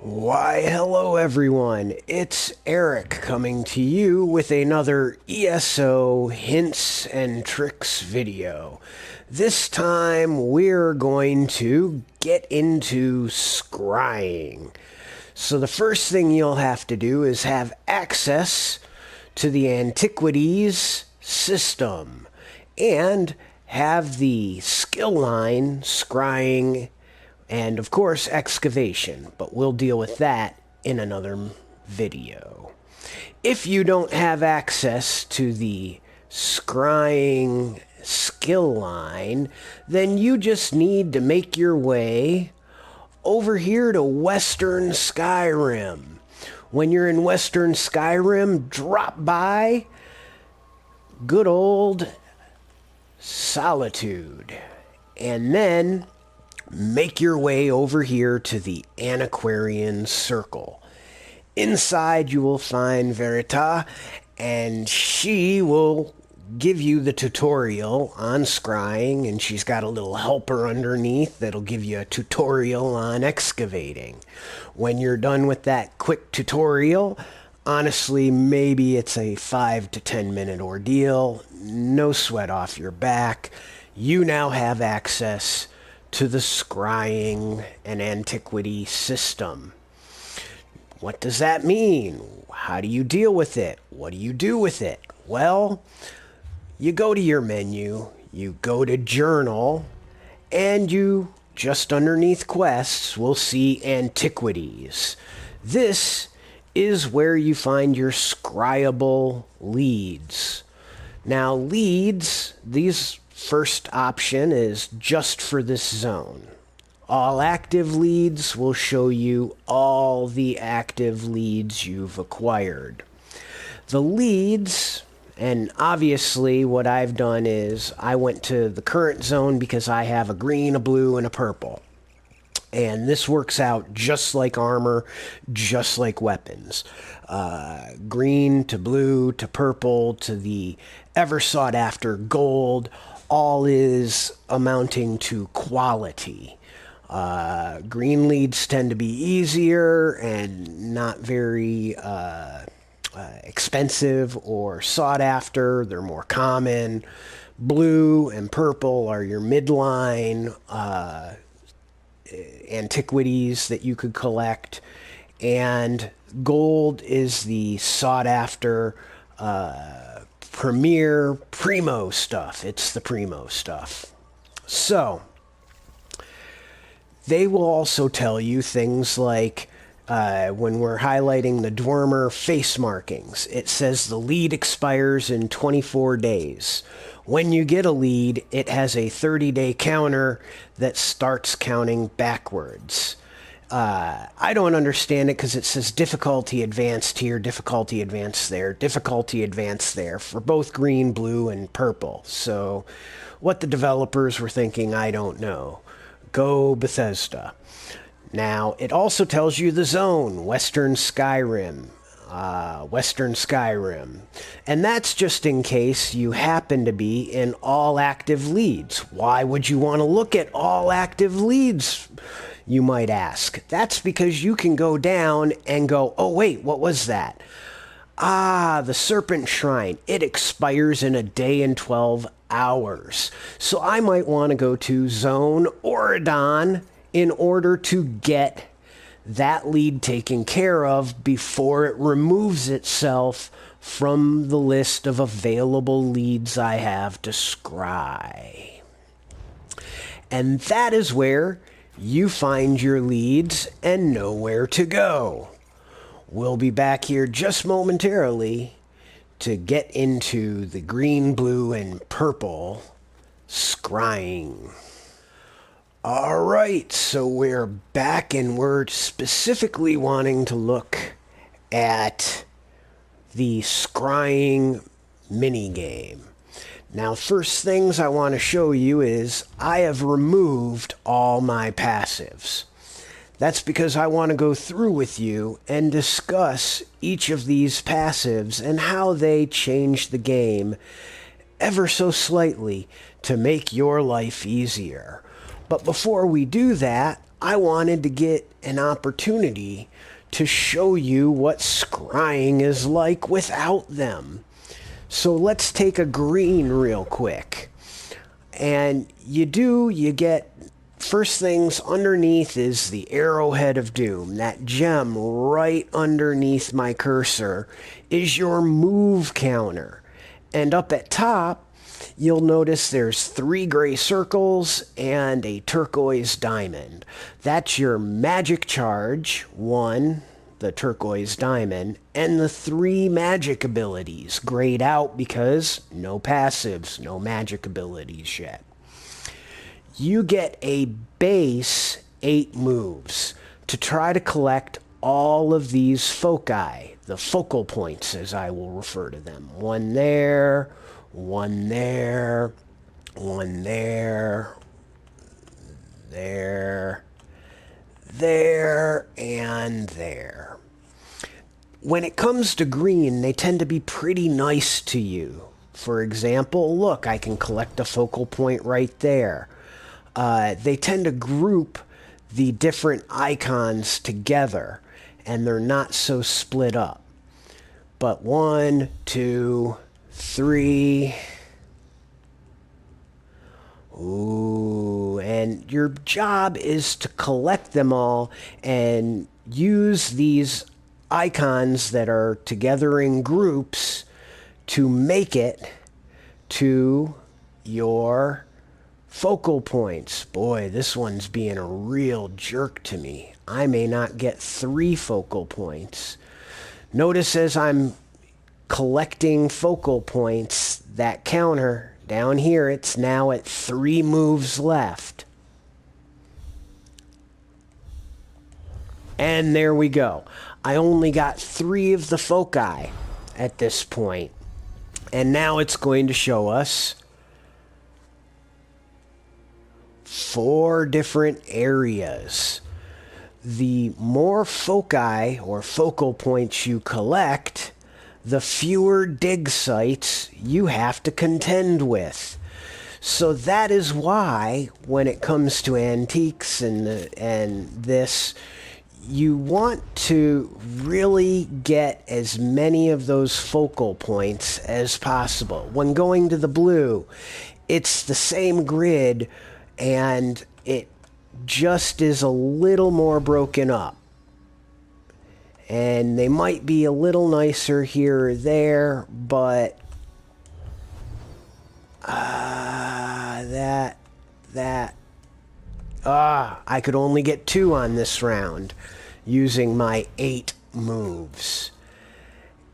Why, hello everyone, it's Eric coming to you with another ESO hints and tricks video. This time we're going to get into scrying. So the first thing you'll have to do is have access to the antiquities system and have the skill line scrying and of course excavation, but we'll deal with that in another video. If you don't have access to the scrying skill line, then you just need to make your way over here to Western Skyrim. When you're in Western Skyrim, drop by good old Solitude, and then make your way over here to the Antiquarian Circle. Inside you will find Verita, and she will give you the tutorial on scrying, and she's got a little helper underneath that'll give you a tutorial on excavating. When you're done with that quick tutorial, honestly, maybe it's a 5 to 10 minute ordeal, no sweat off your back. You now have access to the scrying and antiquity system. What does that mean? How do you deal with it? What do you do with it? Well, you go to your menu, you go to journal, and you, just underneath quests, will see antiquities. This is where you find your scryable leads. Now, leads, these first option is just for this zone. All active leads will show you all the active leads you've acquired. The leads, and obviously what I've done is I went to the current zone because I have a green, a blue, and a purple. And this works out just like armor, just like weapons. Green to blue to purple to the ever sought after gold, all is amounting to quality. Green leads tend to be easier and not very expensive or sought after. They're more common. Blue and purple are your midline antiquities that you could collect, and gold is the sought after premier primo stuff. It's the primo stuff. So they will also tell you things like when we're highlighting the Dwemer face markings, it says the lead expires in 24 days. When you get a lead, it has a 30-day counter that starts counting backwards. I don't understand it because it says difficulty advanced here, difficulty advanced there, difficulty advanced there for both green, blue, and purple. So what the developers were thinking, I don't know. Go Bethesda. Now, it also tells you the zone, Western Skyrim. And that's just in case you happen to be in all active leads. Why would you want to look at all active leads, you might ask? That's because you can go down and go, oh wait, what was that? The Serpent Shrine. It expires in a day and 12 hours. So I might want to go to Zone Oridon in order to get that lead taken care of before it removes itself from the list of available leads I have to scry. And that is where you find your leads and know where to go. We'll be back here just momentarily to get into the green, blue, and purple scrying. Alright, so we're back and we're specifically wanting to look at the scrying minigame. Now, first things I want to show you is I have removed all my passives. That's because I want to go through with you and discuss each of these passives and how they change the game ever so slightly to make your life easier. But before we do that, I wanted to get an opportunity to show you what scrying is like without them. So let's take a green real quick. And you get, first things underneath is the Arrowhead of Doom. That gem right underneath my cursor is your move counter. And up at top, you'll notice there's 3 gray circles and a turquoise diamond. That's your magic charge, 1, the turquoise diamond, and the 3 magic abilities, grayed out because no passives, no magic abilities yet. You get a base 8 moves to try to collect all of these foci, the focal points as I will refer to them. 1 there, 1 there, 1 there, there, there, and there. When it comes to green, they tend to be pretty nice to you. For example, look, I can collect a focal point right there. They tend to group the different icons together, and they're not so split up. But 1, 2, 3... Ooh, and your job is to collect them all and use these icons that are together in groups to make it to your focal points. Boy, this one's being a real jerk to me. I may not get 3 focal points. Notice as I'm collecting focal points, that counter down here, it's now at 3 moves left. And there we go. I only got 3 of the foci at this point. And now it's going to show us 4 different areas. The more foci or focal points you collect, the fewer dig sites you have to contend with. So that is why when it comes to antiques and this, you want to really get as many of those focal points as possible. When going to the blue, it's the same grid and it just is a little more broken up. And they might be a little nicer here or there, but I could only get 2 on this round using my 8 moves.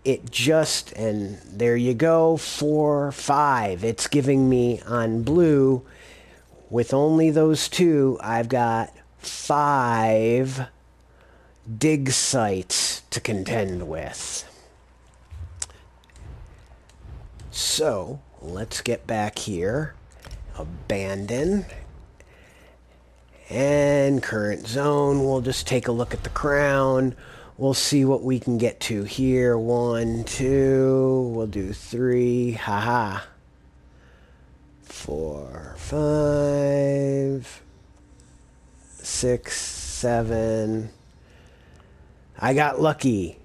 It just, and there you go, 4, 5. It's giving me on blue, with only those 2, I've got 5 dig sites to contend with. So let's get back here, abandon, and current zone. We'll just take a look at the crown. We'll see what we can get to here. 1, 2, we'll do 3, haha, 4, 5, 6, 7. I got lucky.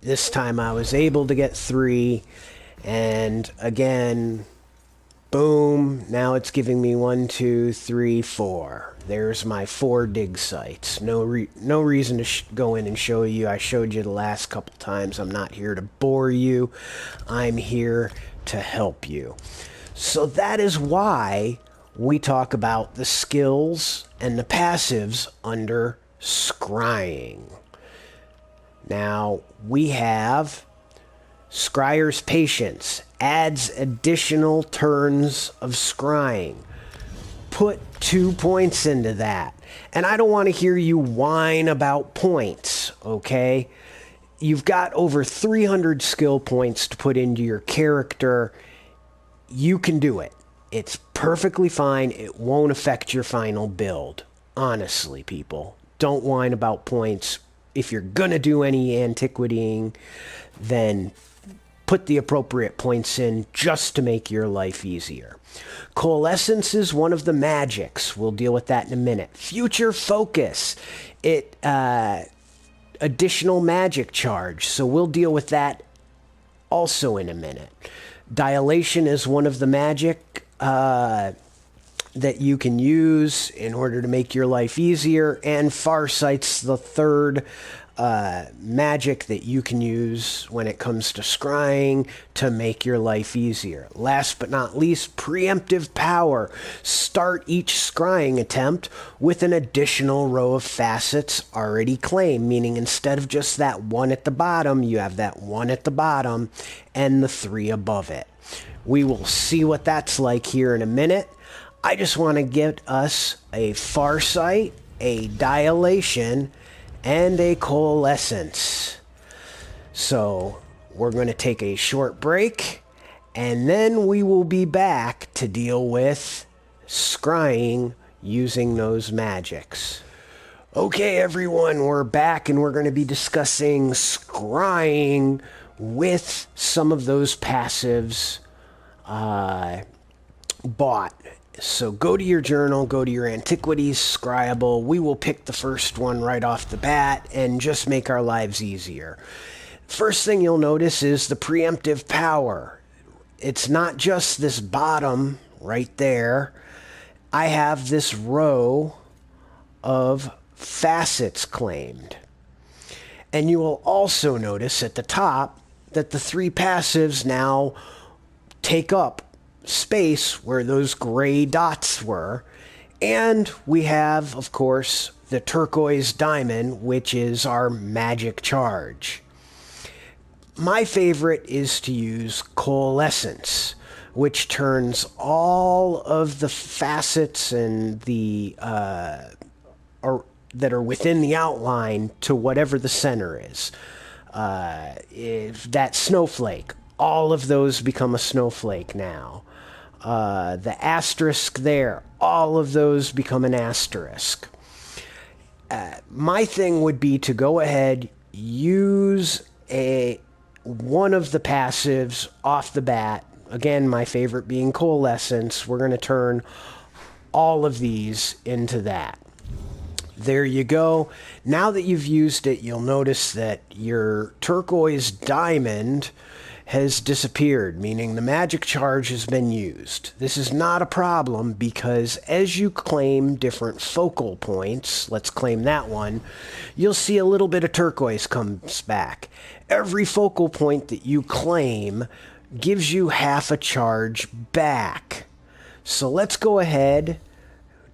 This time I was able to get 3, and again, boom, now it's giving me 1, 2, 3, 4. There's my 4 dig sites. No reason to go in and show you. I showed you the last couple times. I'm not here to bore you. I'm here to help you. So that is why we talk about the skills and the passives under Scrying. Now, we have Scryer's Patience, adds additional turns of scrying. Put 2 points into that. And I don't want to hear you whine about points, okay? You've got over 300 skill points to put into your character. You can do it. It's perfectly fine. It won't affect your final build. Honestly, people. Don't whine about points. If you're going to do any antiquitying, then put the appropriate points in just to make your life easier. Coalescence is one of the magics. We'll deal with that in a minute. Future focus. It additional magic charge, so we'll deal with that also in a minute. Dilation is one of the magic that you can use in order to make your life easier, and Farsight's the third magic that you can use when it comes to scrying to make your life easier. Last but not least, preemptive power. Start each scrying attempt with an additional row of facets already claimed, meaning instead of just that one at the bottom, you have that one at the bottom and the 3 above it. We will see what that's like here in a minute. I just want to get us a Farsight, a Dilation, and a Coalescence. So we're going to take a short break, and then we will be back to deal with scrying using those magics. Okay, everyone, we're back, and we're going to be discussing scrying with some of those passives bought. So go to your journal, go to your antiquities, scryable. We will pick the first one right off the bat and just make our lives easier. First thing you'll notice is the preemptive power. It's not just this bottom right there. I have this row of facets claimed. And you will also notice at the top that the 3 passives now take up space where those gray dots were. And we have, of course, the turquoise diamond, which is our magic charge. My favorite is to use Coalescence, which turns all of the facets and the that are within the outline to whatever the center is. If that snowflake, all of those become a snowflake now. The asterisk there, all of those become an asterisk. My thing would be to go ahead, use one of the passives off the bat. Again, my favorite being Coalescence. We're going to turn all of these into that. There you go. Now that you've used it, you'll notice that your turquoise diamond has disappeared, meaning the magic charge has been used. This is not a problem because as you claim different focal points, let's claim that one, you'll see a little bit of turquoise comes back. Every focal point that you claim gives you half a charge back. So let's go ahead,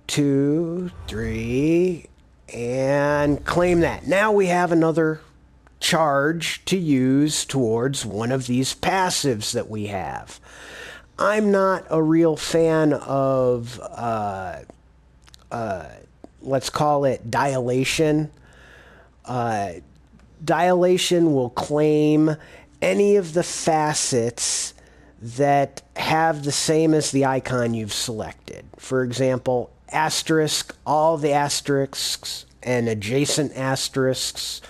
2, 3, and claim that. Now we have another charge to use towards one of these passives that we have. I'm not a real fan of, let's call it dilation. Dilation will claim any of the facets that have the same as the icon you've selected. For example, asterisk, all the asterisks and adjacent asterisks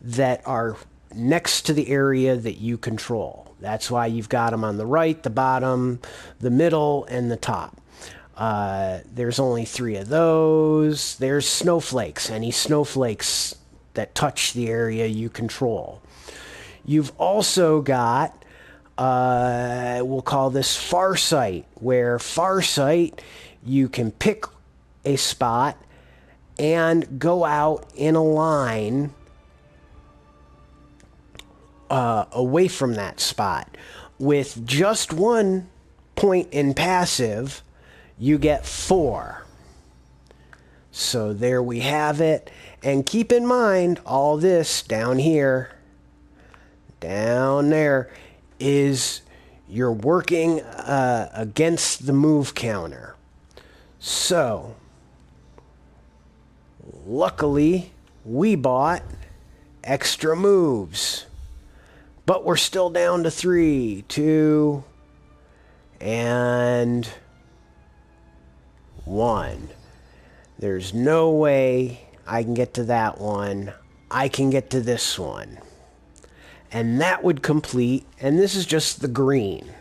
that are next to the area that you control. That's why you've got them on the right, the bottom, the middle, and the top. There's only 3 of those. There's snowflakes, any snowflakes that touch the area you control. You've also got, we'll call this Farsight, where Farsight, you can pick a spot and go out in a line away from that spot. With just 1 point in passive, you get 4. So there we have it. And keep in mind, all this down here, down there, is you're working against the move counter. So, luckily, we bought extra moves. But we're still down to 3, 2, and 1. There's no way I can get to that one. I can get to this one. and that would complete, and this is just the green.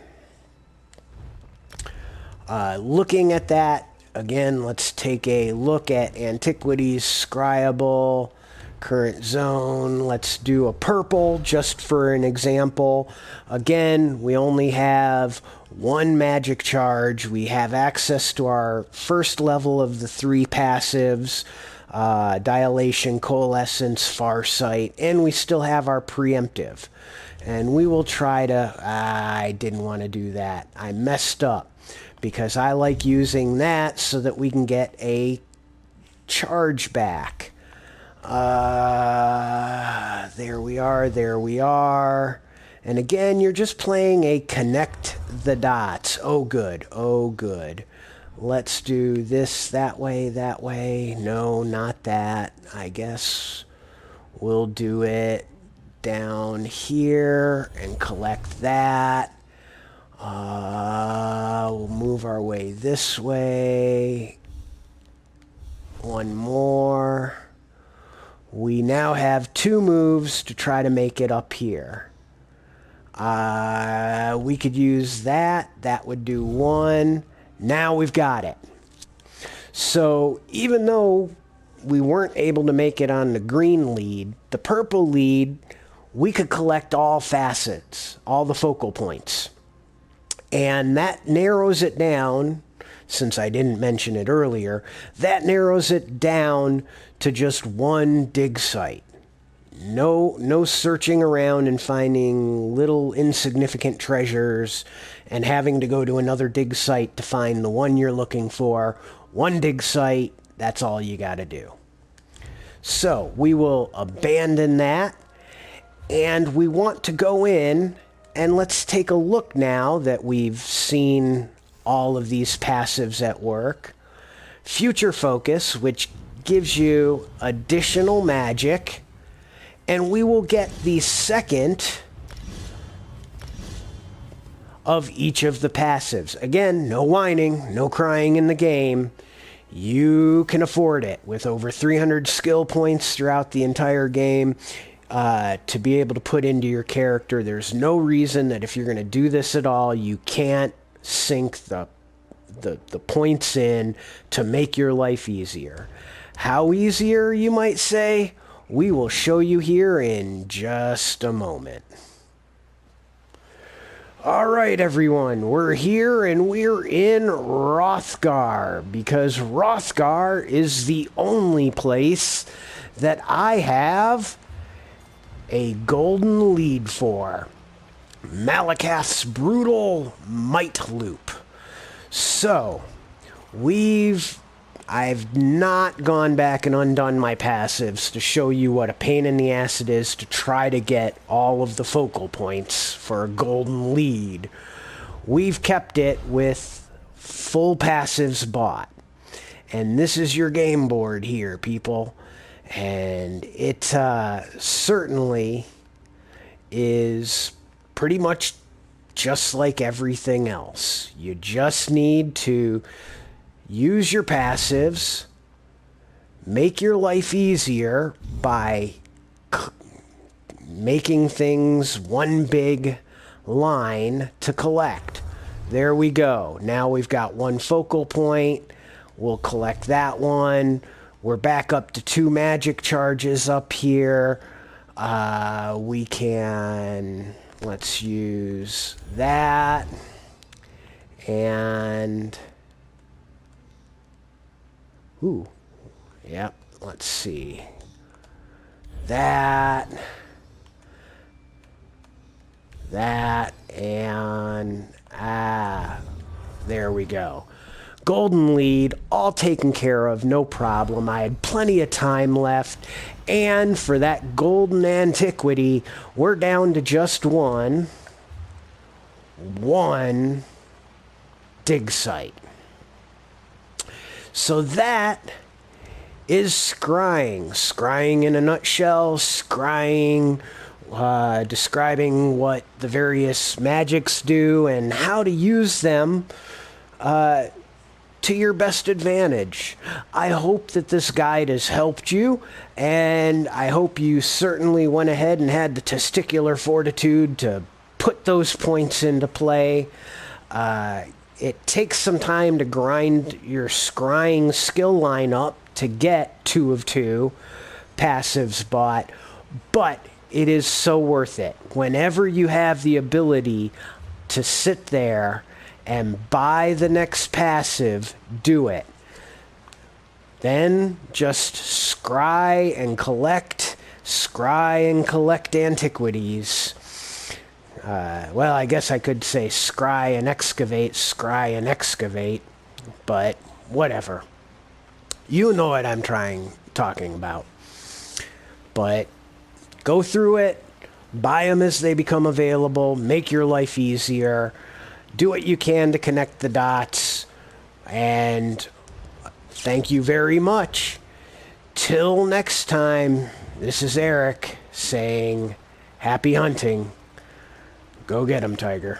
Looking at that, again, let's take a look at antiquities, scryable, current zone. Let's do a purple just for an example. Again, we only have one magic charge. We have access to our first level of the 3 passives, dilation, coalescence, farsight, and we still have our preemptive. And we will try to... I didn't want to do that. I messed up because I like using that so that we can get a charge back. There we are. And again, you're just playing a connect the dots. Oh, good. Oh, good. Let's do this that way. No, not that. I guess we'll do it down here and collect that. We'll move our way this way. One more. We now have 2 moves to try to make it up here. We could use that. That would do 1. Now we've got it. So even though we weren't able to make it on the green lead, the purple lead, we could collect all facets, all the focal points. And that narrows it down, since I didn't mention it earlier, that narrows it down to just 1 dig site. No searching around and finding little insignificant treasures and having to go to another dig site to find the one you're looking for. 1 dig site, that's all you got to do. So we will abandon that, and we want to go in, and let's take a look now that we've seen all of these passives at work. Future Focus, which gives you additional magic, and we will get the second of each of the passives. Again, no whining, no crying in the game. You can afford it with over 300 skill points throughout the entire game to be able to put into your character. There's no reason that if you're going to do this at all, you can't sink the points in to make your life easier. How easier, you might say? We will show you here in just a moment. All right, everyone, we're here and we're in Hrothgar, because Hrothgar is the only place that I have a golden lead for. Malakath's brutal might loop. So, I've not gone back and undone my passives to show you what a pain in the ass it is to try to get all of the focal points for a golden lead. We've kept it with full passives bought. And this is your game board here, people. And it certainly is pretty much just like everything else. You just need to use your passives, make your life easier by making things one big line to collect. There we go. Now we've got 1 focal point. We'll collect that one. We're back up to 2 magic charges up here. We can... Let's use that. And... Ooh. Yep. Let's see. That. And... there we go. Golden lead, all taken care of, no problem. I had plenty of time left. And for that golden antiquity, we're down to just one dig site. So that is scrying. Scrying in a nutshell. Scrying, describing what the various magics do and how to use them to your best advantage. I hope that this guide has helped you, and I hope you certainly went ahead and had the testicular fortitude to put those points into play. It takes some time to grind your scrying skill line up to get 2 of 2 passives bought, but it is so worth it. Whenever you have the ability to sit there and buy the next passive, do it. Then just scry and collect antiquities. Well, I guess I could say scry and excavate, but whatever. You know what I'm talking about. But go through it, buy them as they become available, make your life easier, do what you can to connect the dots, and thank you very much. Till next time, this is Eric saying, happy hunting. Go get 'em, Tiger.